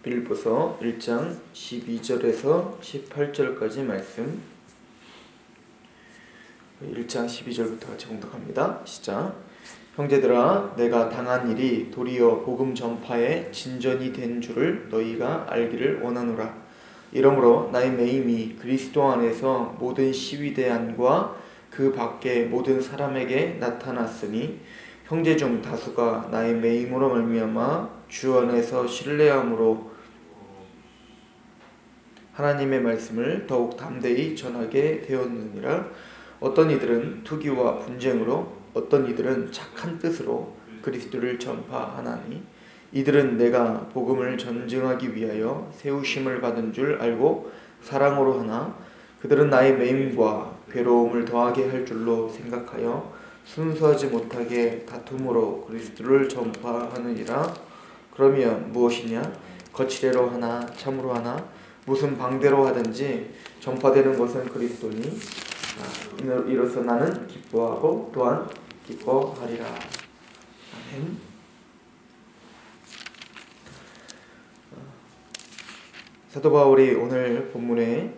빌립보서 1장 12절에서 18절까지 말씀. 1장 12절부터 같이 봉독합니다. 시작. 형제들아, 내가 당한 일이 도리어 복음 전파에 진전이 된 줄을 너희가 알기를 원하노라. 이러므로 나의 매임이 그리스도 안에서 모든 시위대 안과 그 밖의 모든 사람에게 나타났으니 형제 중 다수가 나의 매임으로 말미암아 주 안에서 신뢰함으로 하나님의 말씀을 더욱 담대히 전하게 되었느니라. 어떤 이들은 투기와 분쟁으로, 어떤 이들은 착한 뜻으로 그리스도를 전파하나니, 이들은 내가 복음을 전증하기 위하여 세우심을 받은 줄 알고 사랑으로 하나, 그들은 나의 매임과 괴로움을 더하게 할 줄로 생각하여 순수하지 못하게 다툼으로 그리스도를 전파하느니라. 그러면 무엇이냐? 거칠애로 하나 참으로 하나 무슨 방대로 하든지 전파되는 것은 그리스도니, 이로써 나는 기뻐하고 또한 기뻐하리라. 아멘. 사도 바울이 오늘 본문에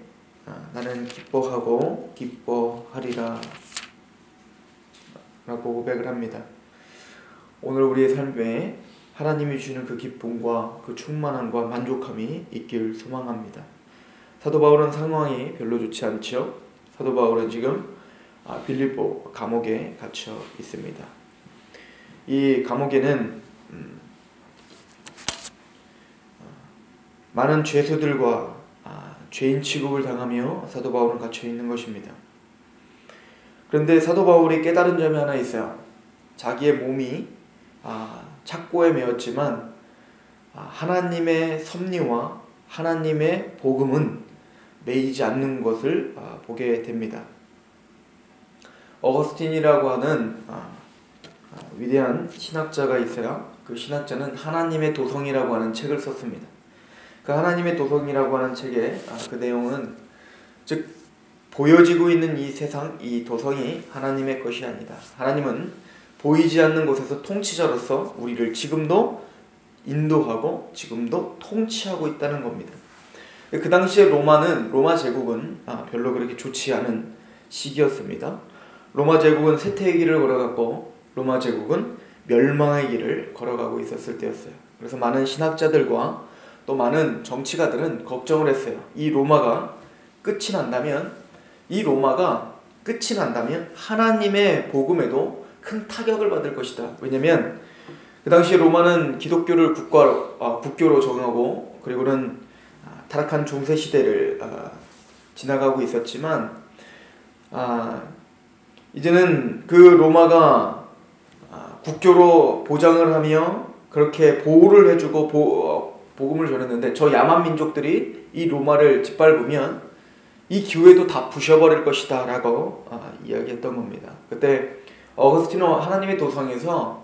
나는 기뻐하고 기뻐하리라 라고 고백을 합니다. 오늘 우리의 삶에 하나님이 주시는 그 기쁨과 그 충만함과 만족함이 있길 소망합니다. 사도 바울은 상황이 별로 좋지 않죠. 사도 바울은 지금 빌립보 감옥에 갇혀 있습니다. 이 감옥에는 많은 죄수들과 죄인 취급을 당하며 사도 바울은 갇혀 있는 것입니다. 그런데 사도 바울이 깨달은 점이 하나 있어요. 자기의 몸이 착고에 매였지만 하나님의 섭리와 하나님의 복음은 매이지 않는 것을 보게 됩니다. 어거스틴이라고 하는 위대한 신학자가 있어요. 그 신학자는 하나님의 도성이라고 하는 책을 썼습니다. 그 하나님의 도성이라고 하는 책의 그 내용은, 즉 보여지고 있는 이 세상, 이 도성이 하나님의 것이 아니다. 하나님은 보이지 않는 곳에서 통치자로서 우리를 지금도 인도하고 지금도 통치하고 있다는 겁니다. 그 당시에 로마 제국은 별로 그렇게 좋지 않은 시기였습니다. 로마 제국은 쇠퇴의 길을 걸어갔고 로마 제국은 멸망의 길을 걸어가고 있었을 때였어요. 그래서 많은 신학자들과 또 많은 정치가들은 걱정을 했어요. 이 로마가 끝이 난다면 하나님의 복음에도 큰 타격을 받을 것이다. 왜냐면 그 당시 로마는 기독교를 국교로 정하고, 그리고는 타락한 중세 시대를 지나가고 있었지만, 이제는 그 로마가 국교로 보장을 하며 그렇게 보호를 해주고 복음을 전했는데, 저 야만 민족들이 이 로마를 짓밟으면 이 교회도 다 부셔버릴 것이다 라고 이야기했던 겁니다. 그때 어거스틴은 하나님의 도성에서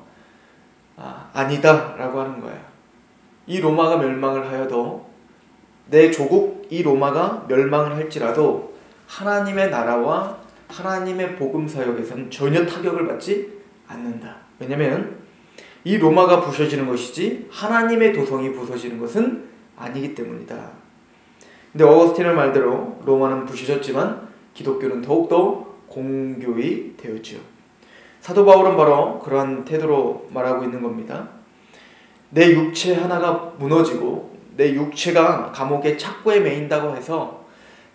아니다 라고 하는 거예요. 이 로마가 멸망을 하여도, 내 조국 이 로마가 멸망을 할지라도 하나님의 나라와 하나님의 복음 사역에서는 전혀 타격을 받지 않는다. 왜냐면 이 로마가 부서지는 것이지 하나님의 도성이 부서지는 것은 아니기 때문이다. 근데 어거스틴의 말대로 로마는 부서졌지만 기독교는 더욱더 공교히 되었죠. 사도 바울은 바로 그러한 태도로 말하고 있는 겁니다. 내 육체 하나가 무너지고 내 육체가 감옥의 착고에 매인다고 해서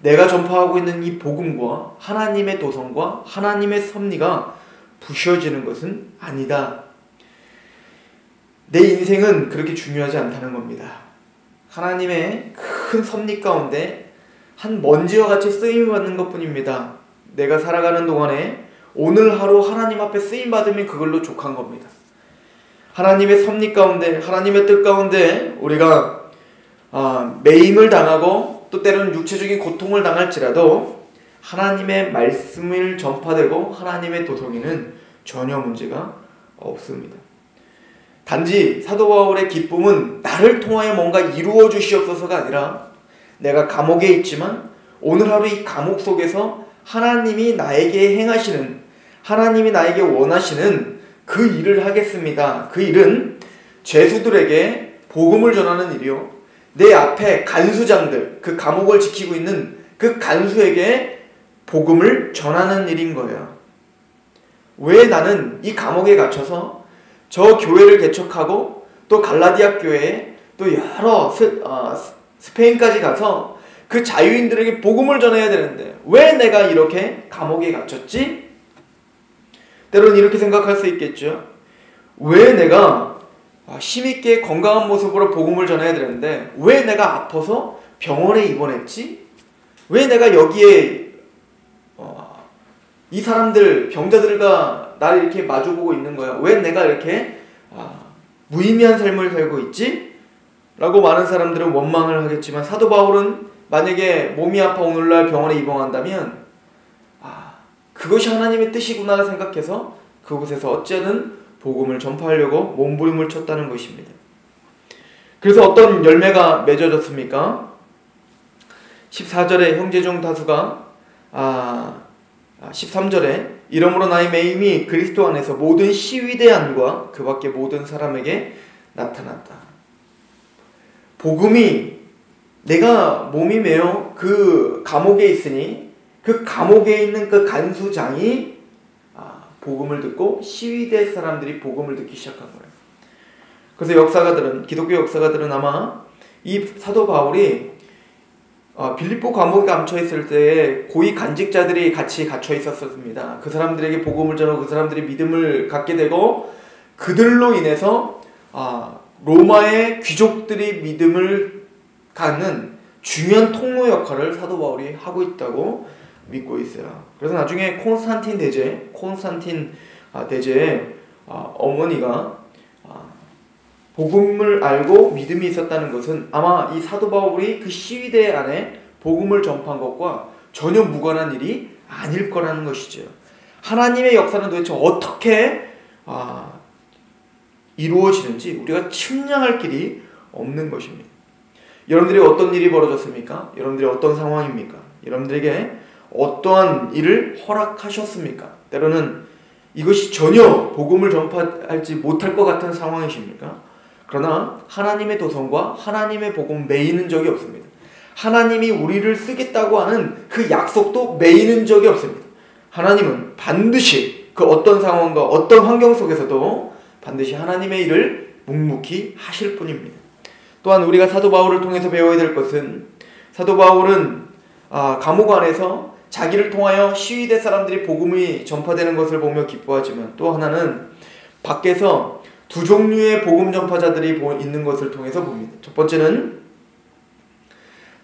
내가 전파하고 있는 이 복음과 하나님의 도성과 하나님의 섭리가 부셔지는 것은 아니다. 내 인생은 그렇게 중요하지 않다는 겁니다. 하나님의 큰 섭리 가운데 한 먼지와 같이 쓰임받는 것뿐입니다. 내가 살아가는 동안에 오늘 하루 하나님 앞에 쓰임받으면 그걸로 족한 겁니다. 하나님의 섭리 가운데, 하나님의 뜻 가운데 우리가 매임을 당하고 또 때로는 육체적인 고통을 당할지라도 하나님의 말씀을 전파되고 하나님의 도성에는 전혀 문제가 없습니다. 단지 사도 바울의 기쁨은 나를 통하여 뭔가 이루어 주시옵소서가 아니라, 내가 감옥에 있지만 오늘 하루 이 감옥 속에서 하나님이 나에게 행하시는, 하나님이 나에게 원하시는 그 일을 하겠습니다. 그 일은 죄수들에게 복음을 전하는 일이요, 내 앞에 간수장들, 그 감옥을 지키고 있는 그 간수에게 복음을 전하는 일인 거예요. 왜 나는 이 감옥에 갇혀서 저 교회를 개척하고 또 갈라디아 교회에 또 여러 스페인까지 가서 그 자유인들에게 복음을 전해야 되는데 왜 내가 이렇게 감옥에 갇혔지? 때로는 이렇게 생각할 수 있겠죠. 왜 내가 힘있게 건강한 모습으로 복음을 전해야 되는데 왜 내가 아파서 병원에 입원했지? 왜 내가 여기에 이 사람들 병자들과 나를 이렇게 마주보고 있는 거야? 왜 내가 이렇게 무의미한 삶을 살고 있지? 라고 많은 사람들은 원망을 하겠지만 사도 바울은 만약에 몸이 아파 오늘날 병원에 입원한다면 그것이 하나님의 뜻이구나 생각해서 그곳에서 어쨌든 복음을 전파하려고 몸부림을 쳤다는 것입니다. 그래서 어떤 열매가 맺어졌습니까? 14절에 형제 중 다수가 13절에 이러므로 나의 매임이 그리스도 안에서 모든 시위대 안과 그 밖의 모든 사람에게 나타났다. 복음이 내가 몸이 메어 그 감옥에 있으니 그 감옥에 있는 그 간수장이 복음을 듣고 시위대 사람들이 복음을 듣기 시작한 거예요. 그래서 역사가들은 기독교 역사가들은 아마 이 사도 바울이 빌립보 감옥에 갇혀 있을 때 고위 간직자들이 같이 갇혀 있었습니다. 그 사람들에게 복음을 전하고 그 사람들이 믿음을 갖게 되고 그들로 인해서 로마의 귀족들이 믿음을 갖는 중요한 통로 역할을 사도 바울이 하고 있다고 믿고 있어요. 그래서 나중에 콘스탄틴 대제의 어머니가 복음을 알고 믿음이 있었다는 것은 아마 이 사도 바울이 그 시위대 안에 복음을 전파한 것과 전혀 무관한 일이 아닐 거라는 것이죠. 하나님의 역사는 도대체 어떻게 이루어지는지 우리가 측량할 길이 없는 것입니다. 여러분들이 어떤 일이 벌어졌습니까? 여러분들이 어떤 상황입니까? 여러분들에게 어떠한 일을 허락하셨습니까? 때로는 이것이 전혀 복음을 전파하지 못할 것 같은 상황이십니까? 그러나 하나님의 도성과 하나님의 복음 매이는 적이 없습니다. 하나님이 우리를 쓰겠다고 하는 그 약속도 매이는 적이 없습니다. 하나님은 반드시 그 어떤 상황과 어떤 환경 속에서도 반드시 하나님의 일을 묵묵히 하실 뿐입니다. 또한 우리가 사도 바울을 통해서 배워야 될 것은 사도 바울은 감옥 안에서 자기를 통하여 시위대 사람들이 복음이 전파되는 것을 보며 기뻐하지만 또 하나는 밖에서 두 종류의 복음 전파자들이 있는 것을 통해서 봅니다. 첫 번째는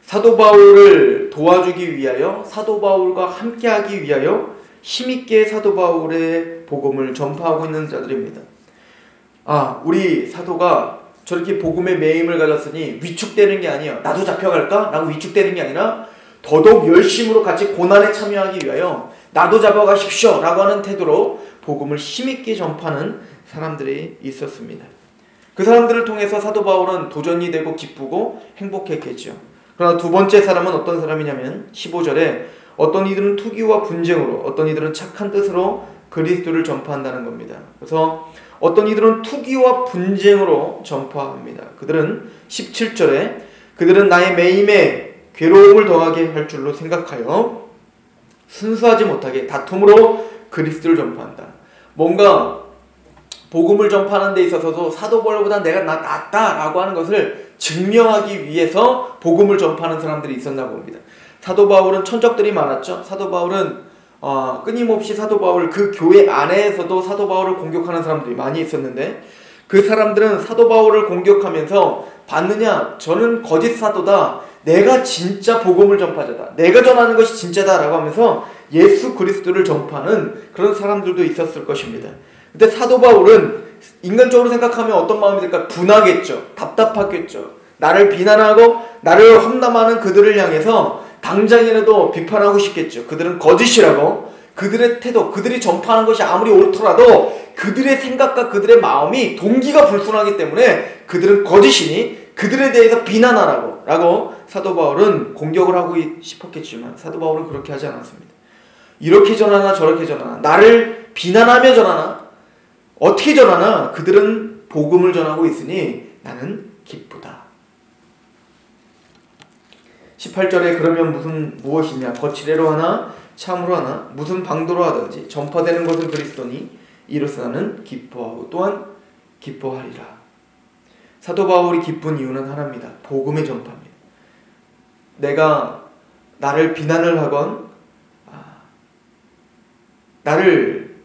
사도 바울을 도와주기 위하여 사도 바울과 함께하기 위하여 힘있게 사도 바울의 복음을 전파하고 있는 자들입니다. 우리 사도가 저렇게 복음의 매임을 가졌으니 위축되는 게 아니에요. 나도 잡혀갈까? 라고 위축되는 게 아니라 더더욱 열심으로 같이 고난에 참여하기 위하여 나도 잡아가십시오 라고 하는 태도로 복음을 힘있게 전파하는 사람들이 있었습니다. 그 사람들을 통해서 사도 바울은 도전이 되고 기쁘고 행복했겠죠. 그러나 두 번째 사람은 어떤 사람이냐면 15절에 어떤 이들은 투기와 분쟁으로 어떤 이들은 착한 뜻으로 그리스도를 전파한다는 겁니다. 그래서 어떤 이들은 투기와 분쟁으로 전파합니다. 그들은 17절에 그들은 나의 매임에 괴로움을 더하게 할 줄로 생각하여 순수하지 못하게 다툼으로 그리스도를 전파한다. 뭔가 복음을 전파하는 데 있어서도 사도 바울보다 내가 낫다라고 하는 것을 증명하기 위해서 복음을 전파하는 사람들이 있었나 봅니다. 사도 바울은 천적들이 많았죠. 사도 바울은 끊임없이 사도 바울 그 교회 안에서도 사도 바울을 공격하는 사람들이 많이 있었는데 그 사람들은 사도 바울을 공격하면서 봤느냐? 저는 거짓 사도다. 내가 진짜 복음을 전파자다. 내가 전하는 것이 진짜다 라고 하면서 예수 그리스도를 전파하는 그런 사람들도 있었을 것입니다. 근데 사도 바울은 인간적으로 생각하면 어떤 마음이 들까? 분하겠죠. 답답하겠죠. 나를 비난하고 나를 험담하는 그들을 향해서 당장이라도 비판하고 싶겠죠. 그들은 거짓이라고 그들의 태도, 그들이 전파하는 것이 아무리 옳더라도 그들의 생각과 그들의 마음이 동기가 불순하기 때문에 그들은 거짓이니 그들에 대해서 비난하라고 라고 사도 바울은 공격을 하고 싶었겠지만 사도 바울은 그렇게 하지 않았습니다. 이렇게 전하나 저렇게 전하나 나를 비난하며 전하나 어떻게 전하나 그들은 복음을 전하고 있으니 나는 기쁘다. 18절에 그러면 무엇이냐 거칠애로 하나 참으로 하나 무슨 방도로 하든지 전파되는 것은 그리스도니 이로써 나는 기뻐하고 또한 기뻐하리라. 사도 바울이 기쁜 이유는 하나입니다. 복음의 전파입니다. 내가 나를 비난을 하건 나를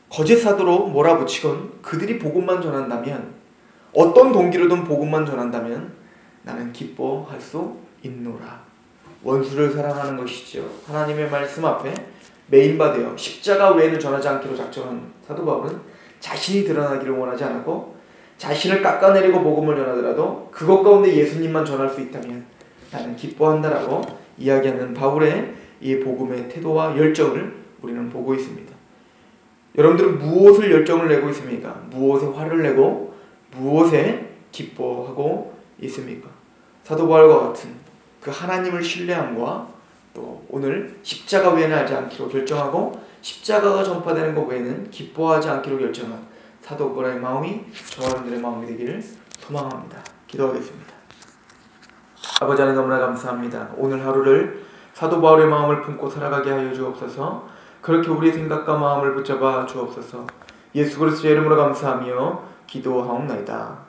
거짓 사도로 몰아붙이건 그들이 복음만 전한다면, 어떤 동기로든 복음만 전한다면 나는 기뻐할 수 있노라. 원수를 사랑하는 것이죠. 하나님의 말씀 앞에 메인바되어 십자가 외에는 전하지 않기로 작정한 사도 바울은 자신이 드러나기를 원하지 않았고, 자신을 깎아내리고 복음을 전하더라도 그것 가운데 예수님만 전할 수 있다면 나는 기뻐한다라고 이야기하는 바울의 이 복음의 태도와 열정을 우리는 보고 있습니다. 여러분들은 무엇을 열정을 내고 있습니까? 무엇에 화를 내고 무엇에 기뻐하고 있습니까? 사도 바울과 같은 그 하나님을 신뢰함과 또 오늘 십자가 외에는 알지 않기로 결정하고 십자가가 전파되는 것 외에는 기뻐하지 않기로 결정한 사도 바울의 마음이 저와 여러분들의 마음이 되기를 소망합니다. 기도하겠습니다. 아버지 하나님 너무나 감사합니다. 오늘 하루를 사도 바울의 마음을 품고 살아가게 하여 주옵소서. 그렇게 우리의 생각과 마음을 붙잡아 주옵소서. 예수 그리스도의 이름으로 감사하며 기도하옵나이다.